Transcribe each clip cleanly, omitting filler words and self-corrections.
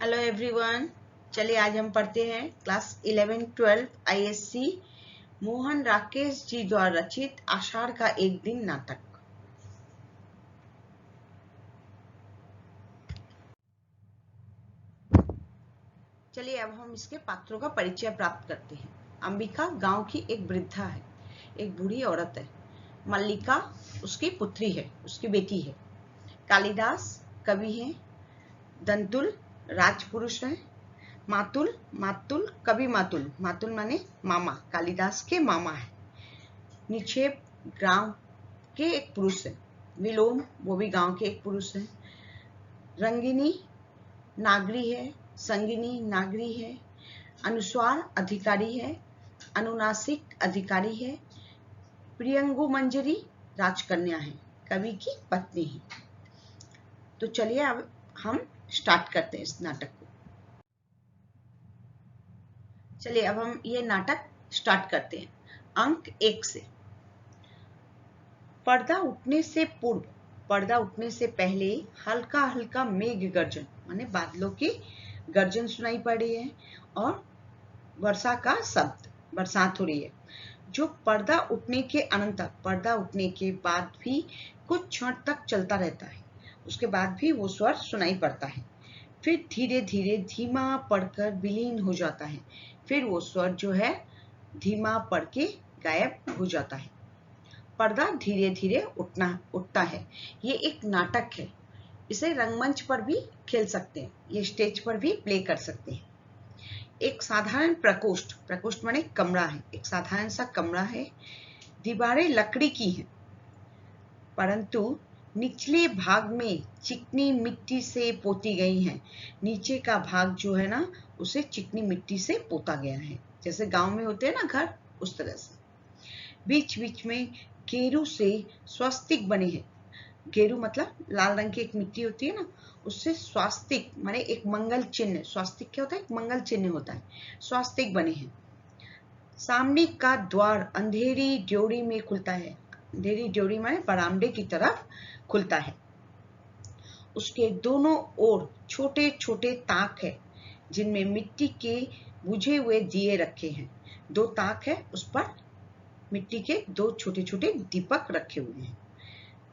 Hello everyone. चलिए आज हम पढ़ते हैं क्लास 11-12 आईएससी मोहन राकेश जी द्वारा रचित आषाढ़ का एक दिन नाटक। चलिए अब हम इसके पात्रों का परिचय प्राप्त करते हैं। अंबिका गांव की एक वृद्धा है, एक बूढ़ी औरत है। मल्लिका उसकी पुत्री है, उसकी बेटी है। कालिदास कवि हैं। दंतुल राजपुरुष है। मातुल मातुल कवि मातुल माने मामा, कालिदास के मामा है। निक्षेप गांव के एक पुरुष है। विलोम वो भी गांव के एक पुरुष है। रंगिनी नागरी है, संगिनी नागरी है। अनुस्वार अधिकारी है, अनुनासिक अधिकारी है। प्रियंगु मंजरी राजकन्या है, कवि की पत्नी है। तो चलिए अब हम स्टार्ट करते हैं इस नाटक को। चलिए अब हम ये नाटक स्टार्ट करते हैं अंक 1 से। पर्दा उठने से पूर्व, पर्दा उठने से पहले हल्का हल्का मेघ गर्जन माने बादलों की गर्जन सुनाई पड़ रही है और वर्षा का शब्द, बरसात हो रही है। जो पर्दा उठने के अनंतर, पर्दा उठने के बाद भी कुछ क्षण तक चलता रहता है, उसके बाद भी वो स्वर सुनाई पड़ता है, फिर धीरे धीरे धीमा पड़कर विलीन हो जाता है, फिर वो स्वर जो है धीमा पड़ के गायब हो जाता है। पर्दा धीरे धीरे उठता है। ये एक नाटक है, इसे रंगमंच पर भी खेल सकते हैं, ये स्टेज पर भी प्ले कर सकते हैं। एक साधारण प्रकोष्ठ, प्रकोष्ठ माने कमरा है, एक साधारण सा कमरा है। दीवारें लकड़ी की हैं, परंतु निचले भाग में चिकनी मिट्टी से पोती गई हैं। नीचे का भाग जो है ना, उसे चिकनी मिट्टी से पोता गया है, जैसे गांव में होते हैं ना घर, उस तरह से। बीच बीच में गेरू से स्वस्तिक बने हैं। गेरू मतलब लाल रंग की एक मिट्टी होती है ना, उससे स्वास्तिक माने एक मंगल चिन्ह, स्वास्तिक क्या होता है, एक मंगल चिन्ह होता है, स्वास्तिक बने हैं। सामने का द्वार अंधेरी ड्योढ़ी में खुलता है, अंधेरी ड्योढ़ी माने बरामदे की तरफ खुलता है। उसके दोनों ओर छोटे छोटे ताक है, जिनमें मिट्टी के बुझे हुए दिए रखे हैं। 2 ताक है, उस पर मिट्टी के 2 छोटे छोटे दीपक रखे हुए हैं।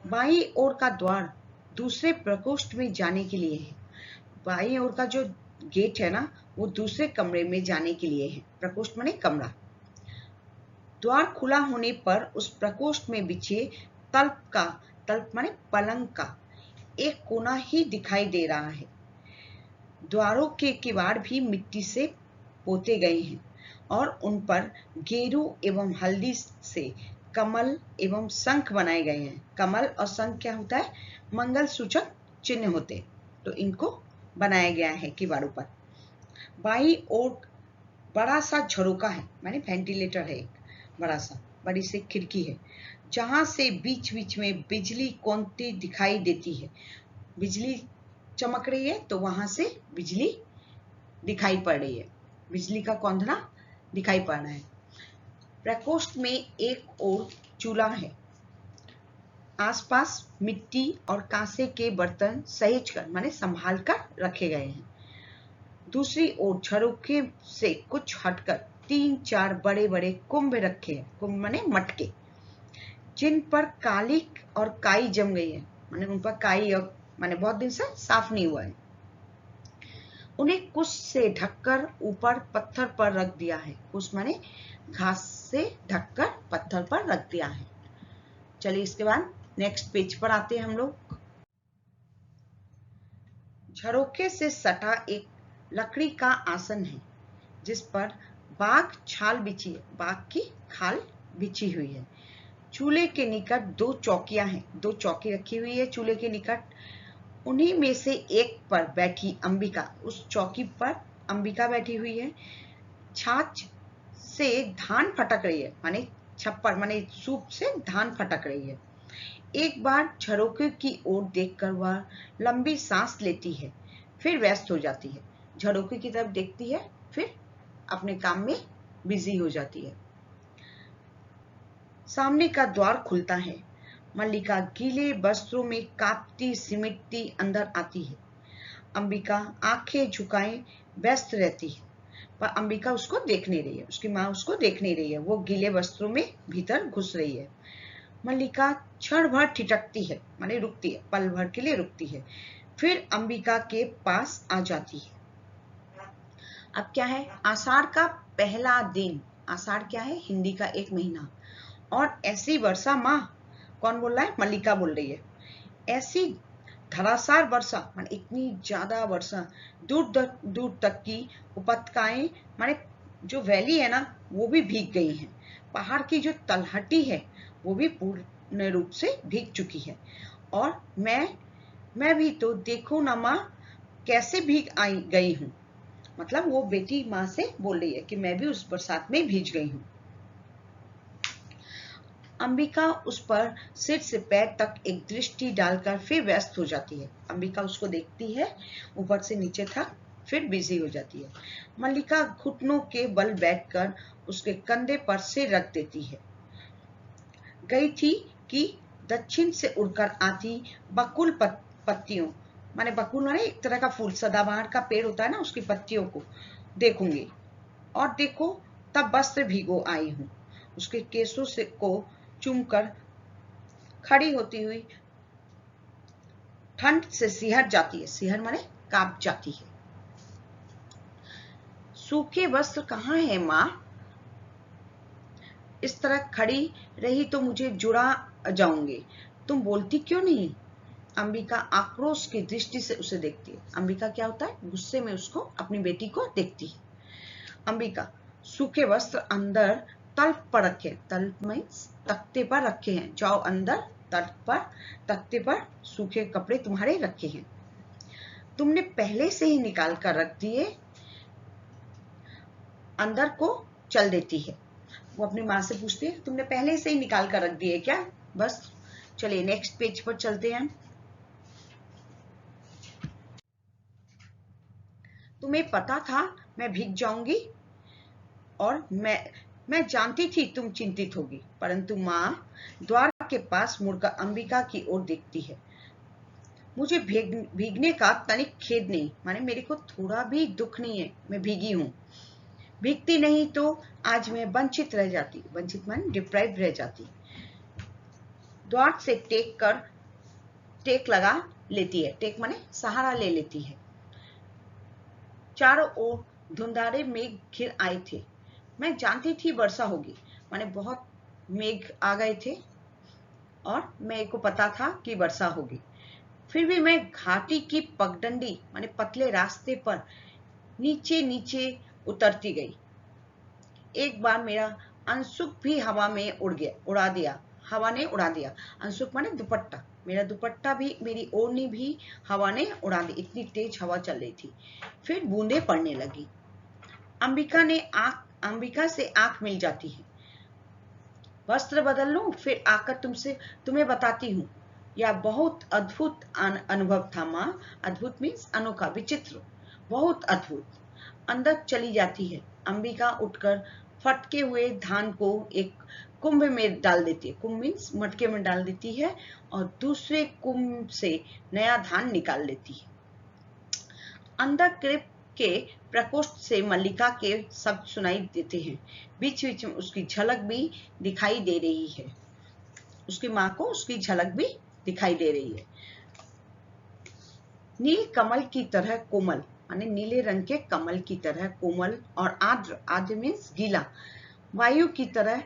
बाईं ओर का द्वार दूसरे प्रकोष्ठ में जाने के लिए है। बाईं ओर का जो गेट है ना, वो दूसरे कमरे में जाने के लिए है। प्रकोष्ठ माने कमरा। द्वार खुला होने पर उस प्रकोष्ठ में बिछे तल्प का, तल्प माने पलंग का एक कोना ही दिखाई दे रहा है। द्वारों के किवाड़ भी मिट्टी से पोते गए हैं और उन पर गेरू एवं हल्दी से कमल एवं शंख बनाए गए हैं। कमल और शंख क्या होता है, मंगल सूचक चिन्ह होते हैं, तो इनको बनाया गया है किवाड़ों पर। बाईं ओर बड़ा सा झरोका है, माने वेंटिलेटर है, एक बड़ा सा, बड़ी सी खिड़की है, जहां से बीच बीच में बिजली कौंधती दिखाई देती है। बिजली चमक रही है तो वहां से बिजली दिखाई पड़ रही है, बिजली का कौंधना दिखाई पड़ रहा है। प्रकोष्ठ में एक ओर चूल्हा है, आसपास मिट्टी और कांसे के बर्तन सहेज कर माने संभाल कर रखे गए हैं। दूसरी ओर झरोखे से कुछ हटकर 3-4 बड़े बड़े कुंभ रखे हैं, कुंभ माने मटके, जिन पर कालिक और काई जम गई है, माने उन पर काई और माने बहुत दिन से साफ नहीं हुआ है। उन्हें कुश से ढककर ऊपर पत्थर पर रख दिया है। कुश माने घास से ढककर पत्थर पर रख दिया है। चलिए इसके बाद नेक्स्ट पेज पर आते हैं हम लोग। झरोखे से सटा एक लकड़ी का आसन है, जिस पर बाघ छाल बिछी है, बाघ की खाल बिछी हुई है। चूल्हे के निकट 2 चौकियां हैं, 2 चौकी रखी हुई है चूल्हे के निकट। उन्हीं में से एक पर बैठी अंबिका, उस चौकी पर अंबिका बैठी हुई है। छाछ से धान फटक रही है, माने छप्पर माने सूप से धान फटक रही है। एक बार झरोखे की ओर देखकर वह लंबी सांस लेती है, फिर व्यस्त हो जाती है। झरोखे की तरफ देखती है, फिर अपने काम में बिजी हो जाती है। सामने का द्वार खुलता है। मल्लिका गीले वस्त्रों में कांपती सिमटती अंदर आती है। अंबिका आंखें झुकाए व्यस्त रहती है, पर अंबिका उसको देख नहीं रही है, उसकी माँ उसको देख नहीं रही है, वो गीले वस्त्रों में भीतर घुस रही है। मल्लिका क्षण भर ठिठकती है, माने रुकती है, पल भर के लिए रुकती है, फिर अंबिका के पास आ जाती है। अब क्या है, आषाढ़ का पहला दिन, आषाढ़ क्या है, हिंदी का एक महीना, और ऐसी वर्षा, माँ कौन बोल रहा है, मल्लिका बोल रही है, ऐसी धरासार वर्षा माने इतनी ज्यादा वर्षा, दूर तक की उपत्यकाएं माने जो वैली है ना वो भी भीग गई हैं, पहाड़ की जो तलहटी है वो भी पूर्ण रूप से भीग चुकी है, और मैं भी तो देखो ना माँ कैसे भीग आई गई हूँ। मतलब वो बेटी माँ से बोल रही है कि मैं भी उस बरसात में भीज गई हूँ। अंबिका उस पर सिर से पैर तक एक दृष्टि डालकर फिर व्यस्त हो जाती है। अंबिका उसको देखती है ऊपर से नीचे तक, फिर बिजी हो जाती है। मल्लिका घुटनों के बल बैठकर उसके कंधे पर सिर रख देती है। गई थी कि दक्षिण से उड़कर आती बकुल पत्तियों, माने बकुल माने एक तरह का फूल, सदाबहार का पेड़ होता है ना, उसकी पत्तियों को देखूंगी, और देखो तब वस्त्र भिगो आई हूँ। उसके केसों से को चूमकर खड़ी होती हुई ठंड से सिहर जाती है, सिहर माने कांप जाती है। सूखे वस्त्र कहाँ है माँ, इस तरह खड़ी रही तो मुझे जुड़ा जाऊंगे, तुम बोलती क्यों नहीं। अंबिका आक्रोश की दृष्टि से उसे देखती है। अंबिका क्या होता है, गुस्से में उसको, अपनी बेटी को देखती है। अंबिका सूखे वस्त्र अंदर तल्प पर रखे, तल्प में तख्ते पर रखे हैं, जाओ अंदर तल्प पर तख्ते पर सूखे कपड़े तुम्हारे रखे हैं, तुमने पहले से ही निकाल कर रख दिए। अंदर को चल देती है, वो अपनी माँ से पूछती है तुमने पहले से ही निकाल कर रख दिए क्या। बस चलिए नेक्स्ट पेज पर चलते हैं। तुम्हें पता था मैं भीग जाऊंगी, और मैं जानती थी तुम चिंतित होगी, परंतु माँ द्वार के पास मुड़कर अंबिका की ओर देखती है। मुझे भीगने का तनिक खेद नहीं, माने मेरे को थोड़ा भी दुख नहीं है, मैं भीगी हूँ। भीगती नहीं तो आज मैं वंचित रह जाती, वंचित माने डिप्राइव रह जाती। द्वार से टेक लगा लेती है, टेक माने सहारा ले लेती है। चारों ओर धुंधारे मेघ घिर आए थे, मैं जानती थी वर्षा होगी, माने बहुत मेघ आ गए थे और मेरे को पता था कि वर्षा होगी। फिर भी मैं घाटी की पगडंडी माने पतले रास्ते पर नीचे नीचे उतरती गई। एक बार मेरा अंशुक भी हवा में उड़ा दिया, हवा ने उड़ा दिया। अंशुक माने दुपट्टा, मेरा दुपट्टा भी, मेरी ओढ़नी भी हवा ने उड़ा दी, इतनी तेज हवा चल रही थी। फिर बूंदे पड़ने लगी। अंबिका से आंख मिल जाती है। वस्त्र बदल लूं फिर आकर तुम्हें बताती हूँ। यह बहुत अद्भुत अनुभव था माँ। अद्भुत मीन्स अनोखा, विचित्र, बहुत अद्भुत। अंदर चली जाती है। अंबिका उठकर फटके हुए धान को एक कुंभ में डाल देती है, कुंभ मीन्स मटके में डाल देती है, और दूसरे कुंभ से नया धान निकाल लेती है। अंदर के प्रकोष्ठ से मल्लिका के शब्द सुनाई देते हैं, बीच बीच में उसकी झलक भी दिखाई दे रही है, उसकी माँ को उसकी झलक भी दिखाई दे रही है। नील कमल की तरह कोमल, माने नीले रंग के कमल की तरह कोमल और आर्द्र, आर्द्र मीन्स गीला, वायु की तरह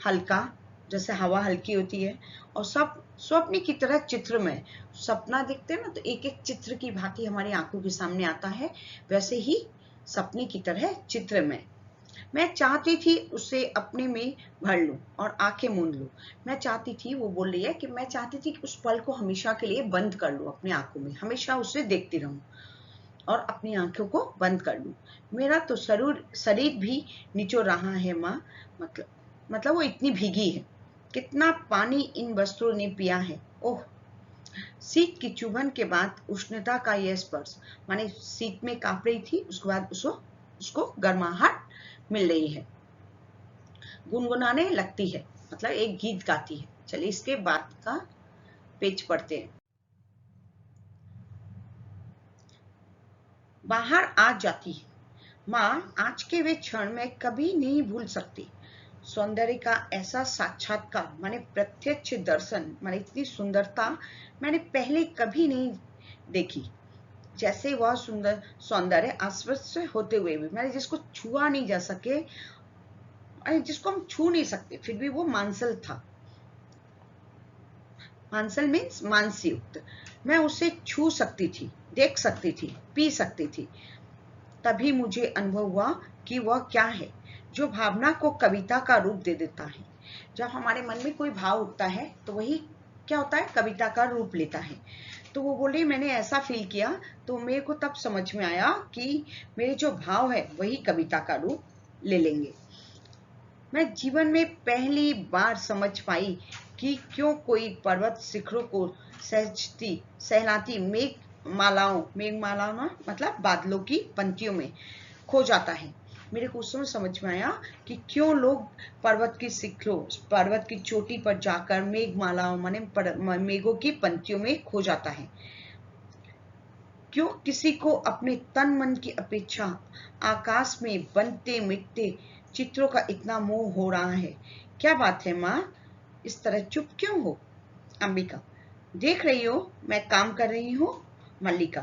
हल्का, जैसे हवा हल्की होती है, और सब स्वप्न की तरह चित्रमय। सपना देखते हैं ना तो एक एक चित्र की भांति हमारी आंखों के सामने आता है, वैसे ही सपने की तरह चित्रमय। मैं चाहती थी उसे अपने में भर लूं और आंखें मूंद लूं। मैं चाहती थी, वो बोल रही है कि मैं चाहती थी कि उस पल को हमेशा के लिए बंद कर लूं अपनी आंखों में, हमेशा उसे देखती रहूं और अपनी आंखों को बंद कर लूं। मेरा तो शरीर भी निचो रहा है माँ, मतलब वो इतनी भीगी है। कितना पानी इन वस्त्रों ने पिया है। ओह, शीत की चुभन के बाद उष्णता का यह स्पर्श, माने शीत में कांप रही थी, उसके बाद उसको गर्माहट मिल रही है, गुनगुनाने लगती है, मतलब एक गीत गाती है। चलिए इसके बाद का पेज पढ़ते हैं। बाहर आ जाती है। माँ आज के वे क्षण मैं कभी नहीं भूल सकती। सौंदर्य का ऐसा साक्षात्कार माने प्रत्यक्ष दर्शन, माने इतनी सुंदरता मैंने पहले कभी नहीं देखी। जैसे वह सुंदर सौंदर्य आश्वस्त होते हुए भी, मैंने जिसको छुआ नहीं जा सके, जिसको हम छू नहीं सकते, फिर भी वो मांसल था। मांसल मीन्स मांसयुक्त। मैं उसे छू सकती थी, देख सकती थी, पी सकती थी। तभी मुझे अनुभव हुआ कि वह क्या है जो भावना को कविता का रूप दे देता है। जब हमारे मन में कोई भाव उठता है तो वही क्या होता है, कविता का रूप लेता है। तो वो बोली मैंने ऐसा फील किया, तो मेरे को तब समझ में आया कि मेरे जो भाव है वही कविता का रूप ले लेंगे। मैं जीवन में पहली बार समझ पाई कि क्यों कोई पर्वत शिखरों को सहलाती मेघमालाओं ना मतलब बादलों की पंक्तियों में खो जाता है। मेरे को उस समय समझ में आया कि क्यों लोग पर्वत की चोटी पर जाकर मेघमालाओं माने मेघों की पंक्तियों में खो जाता है। क्यों किसी को अपने तन मन की अपेक्षा आकाश में बनते मिटते चित्रों का इतना मोह हो रहा है। क्या बात है माँ, इस तरह चुप क्यों हो? अंबिका, देख रही हो मैं काम कर रही हूँ। मल्लिका,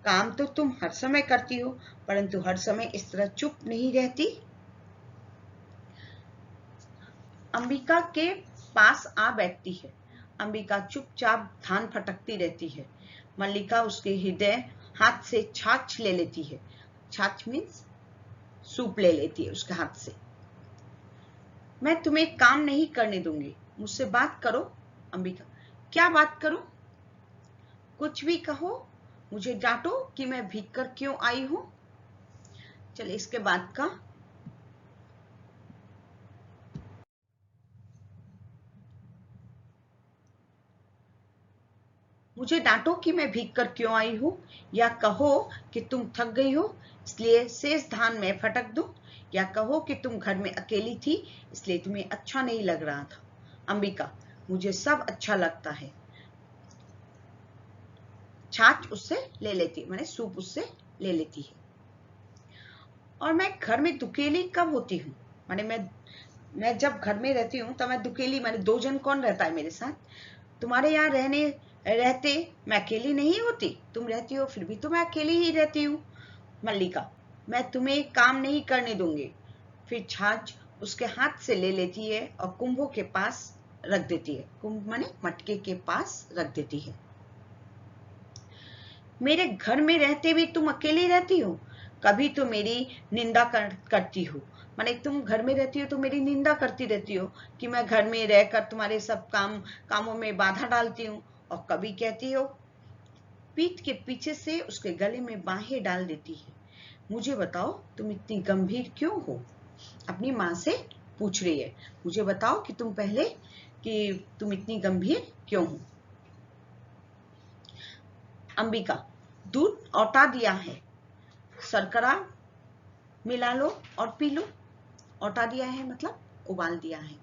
काम तो तुम हर समय करती हो, परंतु हर समय इस तरह चुप नहीं रहती। अंबिका के पास आ बैठती है। अंबिका चुपचाप धान फटकती रहती है। मल्लिका उसके हृदय हाथ से छाछ ले लेती है। छाछ मीन्स सूप ले लेती है उसके हाथ से। मैं तुम्हें काम नहीं करने दूंगी, मुझसे बात करो। अंबिका, क्या बात करूं? कुछ भी कहो, मुझे डांटो कि मैं भीग कर क्यों आई हूं। चलिए इसके बाद का मुझे डांटो कि मैं भीग कर क्यों आई हूं, या कहो कि तुम थक गई हो इसलिए शेष धान में फटक दूं, या कहो कि तुम घर में अकेली थी इसलिए तुम्हें अच्छा नहीं लग रहा था। अंबिका, मुझे सब अच्छा लगता है। छाछ उससे ले लेती है, मैंने सूप उससे ले लेती है। और मैं घर में दुकेली कब होती हूँ, माने मैं जब घर में रहती हूँ तो मैं दुकेली, मैंने दो जन कौन रहता है मेरे साथ? तुम्हारे यहाँ रहते मैं अकेली नहीं होती, तुम रहती हो फिर भी तो मैं अकेली ही रहती हूँ। मल्लिका, मैं तुम्हें काम नहीं करने दूंगी। फिर छाछ उसके हाथ से ले लेती है और कुंभों के पास रख देती है। कुंभ माने मटके के पास रख देती है। मेरे घर में रहते भी तुम अकेली रहती हो, कभी तो मेरी निंदा करती हो, माने तुम घर में रहती हो तो मेरी निंदा करती रहती हो कि मैं घर में रहकर तुम्हारे सब कामों में बाधा डालती हूँ, और कभी कहती हो, पीठ के पीछे से उसके गले में बाहें डाल देती है। मुझे बताओ तुम इतनी गंभीर क्यों हो? अपनी माँ से पूछ रही है, मुझे बताओ कि तुम इतनी गंभीर क्यों हो? अंबिका, दूध औटा दिया है, शर्करा मिला लो और पी लो। औटा दिया है मतलब उबाल दिया है,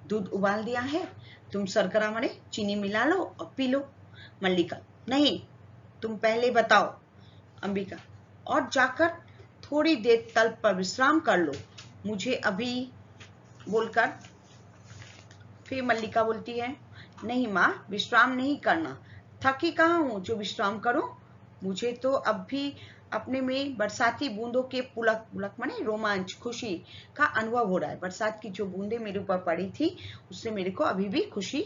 दूध उबाल दिया है, तुम शर्करा माने चीनी मिला लो और पी लो। मल्लिका, नहीं, तुम पहले बताओ। अंबिका, और जाकर थोड़ी देर तल पर विश्राम कर लो, मुझे अभी बोलकर फिर मल्लिका बोलती है, नहीं माँ, विश्राम नहीं करना, थकी कहाँ हूँ जो विश्राम करूं? मुझे तो अब भी अपने में बरसाती बूंदों के पुलक पुलक माने रोमांच, खुशी का अनुभव हो रहा है। बरसात की जो बूंदे मेरे ऊपर पड़ी थी उससे मेरे को अभी भी खुशी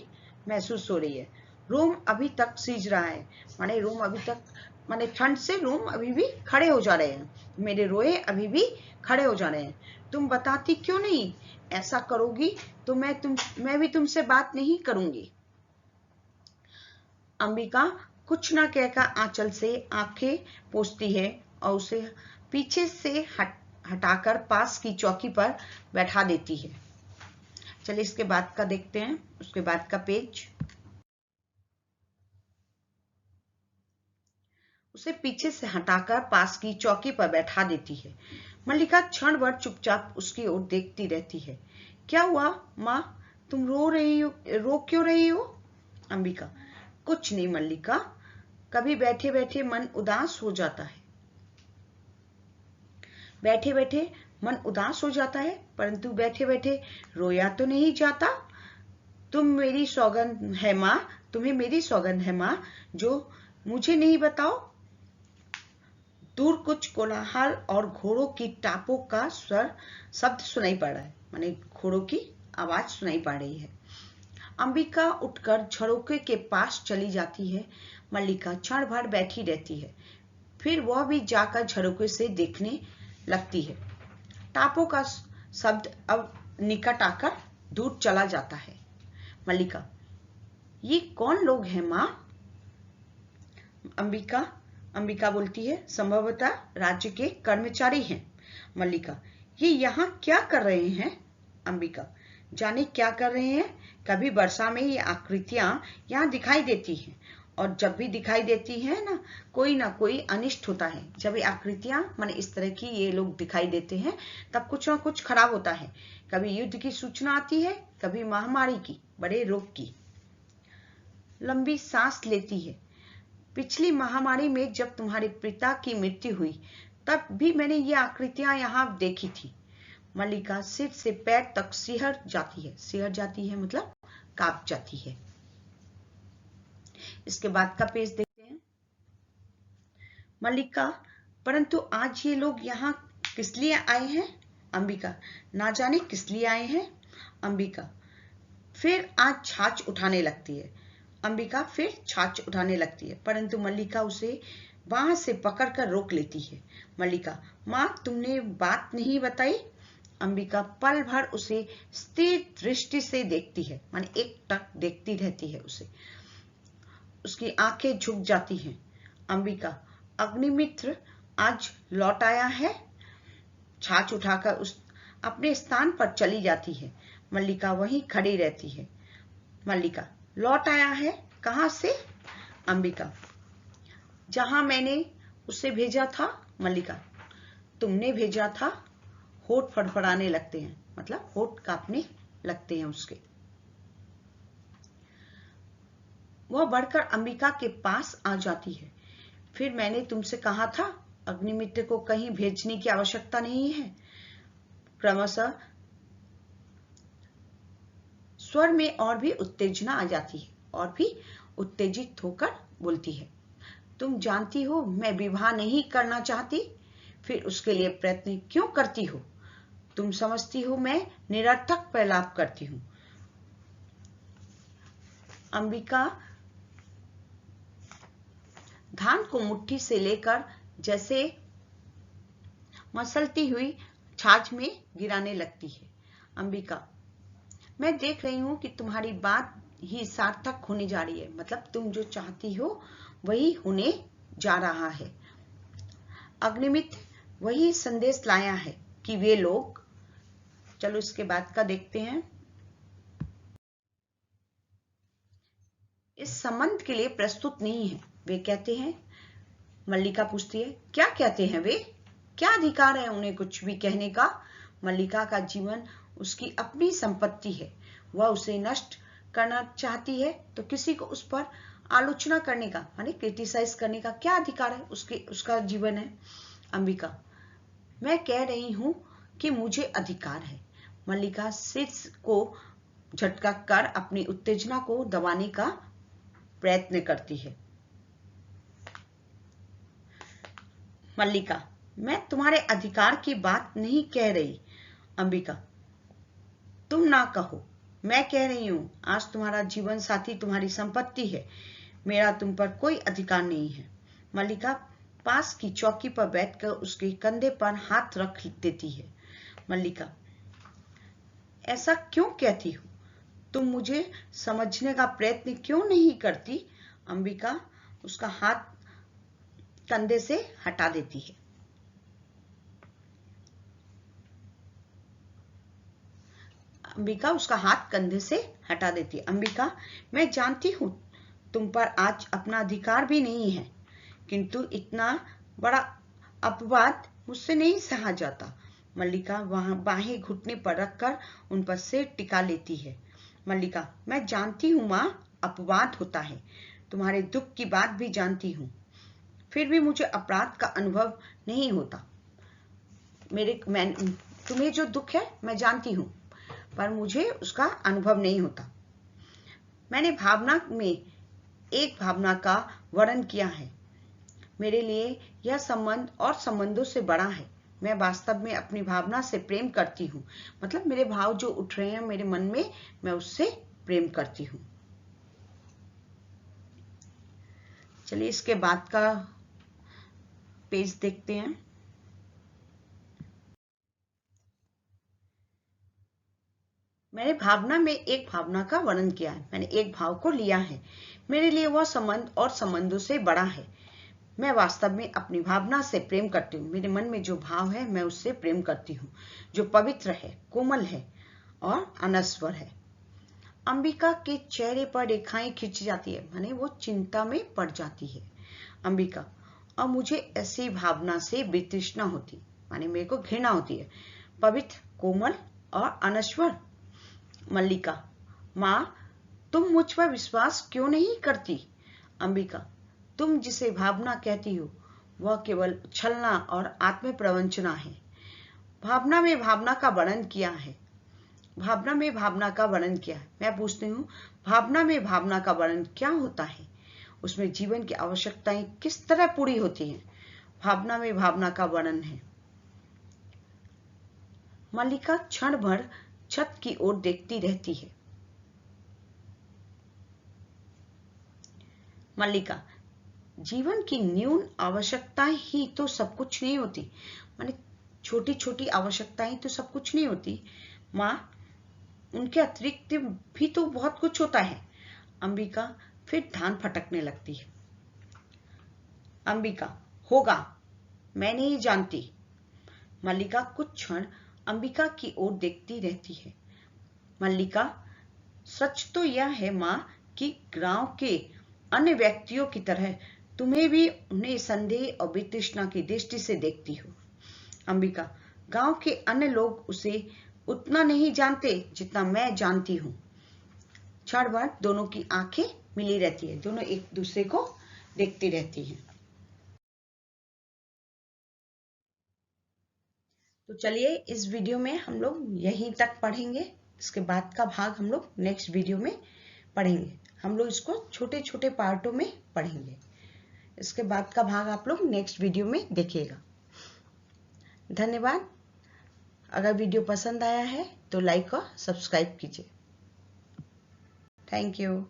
महसूस हो रही है। रोम अभी तक सीज रहा है, माने रोम अभी तक माने ठंड से रोम अभी भी खड़े हो जा रहे हैं, मेरे रोए अभी भी खड़े हो जा रहे हैं। तुम बताती क्यों नहीं? ऐसा करोगी तो मैं भी तुमसे बात नहीं करूंगी। अंबिका कुछ ना कहकर आंचल से आंखें पोंछती है और उसे पीछे से हटाकर पास की चौकी पर बैठा देती है। चलिए इसके बाद का देखते हैं, उसके बाद का पेज। उसे पीछे से हटाकर पास की चौकी पर बैठा देती है। मल्लिका क्षण भर चुपचाप उसकी ओर देखती रहती है। क्या हुआ माँ, तुम रो क्यों रही हो? अंबिका, कुछ नहीं मल्लिका, कभी बैठे बैठे मन उदास हो जाता है। बैठे बैठे मन उदास हो जाता है, परंतु बैठे बैठे रोया तो नहीं जाता। तुम्हें मेरी सौगंध है माँ, जो मुझे नहीं बताओ। दूर कुछ कोलाहल और घोड़ों की टापों का शब्द सुनाई पड़ रहा है, माने घोड़ों की आवाज सुनाई पड़ रही है। अंबिका उठकर झरोखे के पास चली जाती है। मल्लिका क्षण भर बैठी रहती है, फिर वह भी जाकर झरोखे से देखने लगती है। टापों का शब्द अब निकट आकर दूर चला जाता है। मल्लिका, ये कौन लोग हैं माँ? अंबिका बोलती है, संभवतः राज्य के कर्मचारी हैं। मल्लिका, ये यहाँ क्या कर रहे हैं? अंबिका, जाने क्या कर रहे हैं। कभी वर्षा में ये आकृतियां यहाँ दिखाई देती हैं, और जब भी दिखाई देती है ना कोई अनिष्ट होता है। जब ये आकृतियां माने इस तरह की ये लोग दिखाई देते हैं, तब कुछ ना कुछ खराब होता है। कभी युद्ध की सूचना आती है, कभी महामारी की, बड़े रोग की। लंबी सांस लेती है। पिछली महामारी में जब तुम्हारे पिता की मृत्यु हुई, तब भी मैंने ये आकृतियां यहाँ देखी थी। मल्लिका सिर से पैर तक सिहर जाती है मतलब कांप जाती है। इसके बाद का पेज देखते हैं। मल्लिका, परंतु आज ये लोग यहाँ किस लिए आए हैं? अंबिका, ना जाने किस लिए आए हैं। अंबिका, फिर आज छाछ उठाने लगती है। अंबिका फिर छाछ उठाने लगती है, परंतु मल्लिका उसे वहां से पकड़कर रोक लेती है। मल्लिका, माँ तुमने बात नहीं बताई। अंबिका पल भर उसे स्थिर दृष्टि से देखती है, माने एक टक देखती रहती है उसे। उसकी आंखें झुक जाती हैं। अंबिका, अग्निमित्र आज लौट आया है। छाछ उठाकर उस अपने स्थान पर चली जाती है। मल्लिका वहीं खड़ी रहती है। मल्लिका, लौट आया है? कहां से? अंबिका, जहां मैंने उसे भेजा था। मल्लिका, तुमने भेजा था? होठ फड़फड़ाने लगते हैं, मतलब होठ कांपने लगते हैं उसके। वह बढ़कर अंबिका के पास आ जाती है। फिर मैंने तुमसे कहा था अग्निमित्र को कहीं भेजने की आवश्यकता नहीं है। क्रमशः स्वर में और भी उत्तेजना आ जाती है, और भी उत्तेजित होकर बोलती है, तुम जानती हो मैं विवाह नहीं करना चाहती, फिर उसके लिए प्रयत्न क्यों करती हो? तुम समझती हो मैं निरर्थक प्रलाप करती हूं। अंबिका धान को मुट्ठी से लेकर जैसे मसलती हुई छाछ में गिराने लगती है। अंबिका, मैं देख रही हूं कि तुम्हारी बात ही सार्थक होने जा रही है, मतलब तुम जो चाहती हो वही होने जा रहा है। अग्निमित्र वही संदेश लाया है कि वे लोग, चलो इसके बाद का देखते हैं, इस संबंध के लिए प्रस्तुत नहीं है। वे कहते हैं, मल्लिका पूछती है, क्या कहते हैं वे? क्या अधिकार है उन्हें कुछ भी कहने का? मल्लिका का जीवन उसकी अपनी संपत्ति है। वह उसे नष्ट करना चाहती है तो किसी को उस पर आलोचना करने का, माने क्रिटिसाइज करने का क्या अधिकार है? उसका जीवन है। अंबिका, मैं कह रही हूं कि मुझे अधिकार है। मल्लिका सिर को झटका कर अपनी उत्तेजना को दबाने का प्रयत्न करती है। मल्लिका, मैं तुम्हारे अधिकार की बात नहीं कह रही। अंबिका, तुम ना कहो, मैं कह रही हूं आज तुम्हारा जीवन साथी तुम्हारी संपत्ति है, मेरा तुम पर कोई अधिकार नहीं है। मल्लिका पास की चौकी पर बैठकर उसके कंधे पर हाथ रख देती है। मल्लिका, ऐसा क्यों कहती हो? तुम मुझे समझने का प्रयत्न क्यों नहीं करती? अंबिका उसका हाथ कंधे से हटा देती है। अंबिका उसका हाथ कंधे से हटा देती है। अंबिका, मैं जानती हूं तुम पर आज अपना अधिकार भी नहीं है, किंतु इतना बड़ा अपवाद मुझसे नहीं सहा जाता। मल्लिका वहां बाहें घुटने पर रखकर उन पर सिर टिका लेती है। मल्लिका, मैं जानती हूं मां, अपवाद होता है, तुम्हारे दुख की बात भी जानती हूं, फिर भी मुझे अपराध का अनुभव नहीं होता। तुम्हें जो दुख है मैं जानती हूँ, पर मुझे उसका अनुभव नहीं होता। मैंने भावना में एक भावना का वर्णन किया है। मेरे लिए यह संबंध और संबंधों से बड़ा है। मैं वास्तव में अपनी भावना से प्रेम करती हूँ। मतलब मेरे भाव जो उठ रहे हैं मेरे मन में, मैं उससे प्रेम करती हूँ। चलिए इसके बाद का पेज देखते हैं। मैंने भावना में एक भावना का वर्णन किया है। मैंने एक भाव को लिया है। मेरे लिए वह संबंध और संबंधों से बड़ा है। मैं वास्तव में अपनी भावना से प्रेम करती हूँ। मेरे मन में जो भाव है मैं उससे प्रेम करती हूँ, जो पवित्र है, कोमल है और अनश्वर है। अंबिका के चेहरे पर रेखाएं खिंच जाती है, माने वो चिंता में पड़ जाती है। अंबिका, और मुझे ऐसी भावना से वितृष्णा होती, माने मेरे को घृणा होती है। पवित्र, कोमल और अनश्वर। मल्लिका, माँ तुम मुझ पर विश्वास क्यों नहीं करती? अंबिका, तुम जिसे भावना कहती हो वह केवल छलना और आत्म प्रवंचना है। भावना में भावना का वर्णन किया है। भावना में भावना का वर्णन किया है। मैं पूछती हूँ, भावना में भावना का वर्णन क्या होता है? उसमें जीवन की आवश्यकताएं किस तरह पूरी होती हैं? भावना में भावना का वर्णन है। मल्लिका क्षण भर छत की ओर देखती रहती है। मल्लिका, जीवन की न्यून आवश्यकताएं ही तो सब कुछ नहीं होती। माने छोटी छोटी आवश्यकताएं तो सब कुछ नहीं होती माँ, उनके अतिरिक्त भी तो बहुत कुछ होता है। अंबिका फिर ध्यान भटकने लगती है। अंबिका, होगा, मैं नहीं जानती। मल्लिका कुछ क्षण अंबिका की ओर देखती रहती है। मल्लिका, सच तो यह है माँ कि गांव के अन्य व्यक्तियों की तरह तुम्हें भी उन्हें संदेह और वितृष्णा की दृष्टि से देखती हो। अंबिका, गांव के अन्य लोग उसे उतना नहीं जानते जितना मैं जानती हूँ। क्षण भर दोनों की आंखें मिली रहती है, दोनों एक दूसरे को देखती रहती हैं। तो चलिए इस वीडियो में हम लोग यहीं तक पढ़ेंगे। इसके बाद का भाग हम लोग नेक्स्ट वीडियो में पढ़ेंगे। हम लोग इसको छोटे छोटे पार्टों में पढ़ेंगे। इसके बाद का भाग आप लोग नेक्स्ट वीडियो में देखिएगा। धन्यवाद। अगर वीडियो पसंद आया है तो लाइक और सब्सक्राइब कीजिए। Thank you.